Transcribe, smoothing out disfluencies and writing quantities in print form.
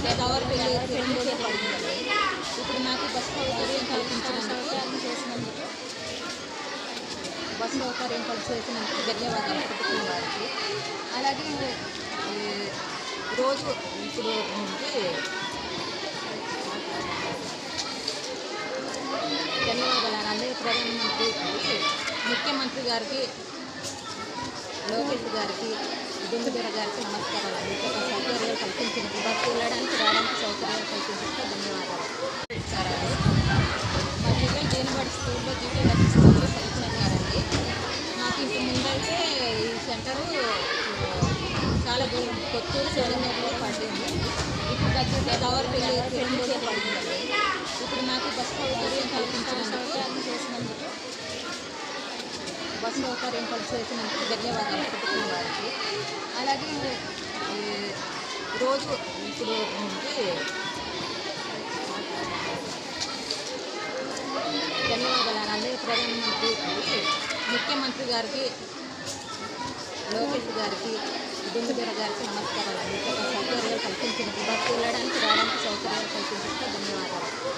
పెళ్ళికే పడిందండి. ఇప్పుడు నాకు బస్ సౌకర్యం కల్పించినందుకు ధన్యవాదాలు ప్రభుత్వం వారికి. అలాగే ఈ రోజు ఇప్పుడు ధన్యవాదాలు అందరూ ప్రధానమంత్రికి, ముఖ్యమంత్రి గారికి, లోకేష్ గారికి, దుంగదొర గారికి నమస్కారాలు. సౌకర్యాలు కల్పించినందుకు, బస్సు వెళ్ళడానికి రావడానికి సౌకర్యాలు కల్పించినందుకు ధన్యవాదాలు. మా పిల్లలు దేనివాడి స్కూల్లో జీపీఎస్ స్కూల్లో చదువుతున్నారండి. నాకు ఇంటి ముందైతే ఈ సెంటరు చాలా దూరం, కొత్తూరు సెలవులో పడింది. ఇప్పుడు దగ్గర పెళ్ళికే పడిందండి. ఇప్పుడు నాకు బస్ సౌకర్యం కల్పించినందుకు ధన్యవాదాలు ప్రభుత్వం వారికి. అలాగే ఈ రోజు ఇప్పుడు ధన్యవాదాలు అందరూ ప్రధానమంత్రికి, ముఖ్యమంత్రి గారికి, లోకేష్ గారికి, దుంగదొర గారికి నమస్కారాలు. సౌకర్యాలు కల్పించినందుకు, బస్సు వెళ్ళడానికి రావడానికి సౌకర్యాలు కల్పించినందుకు ధన్యవాదాలు.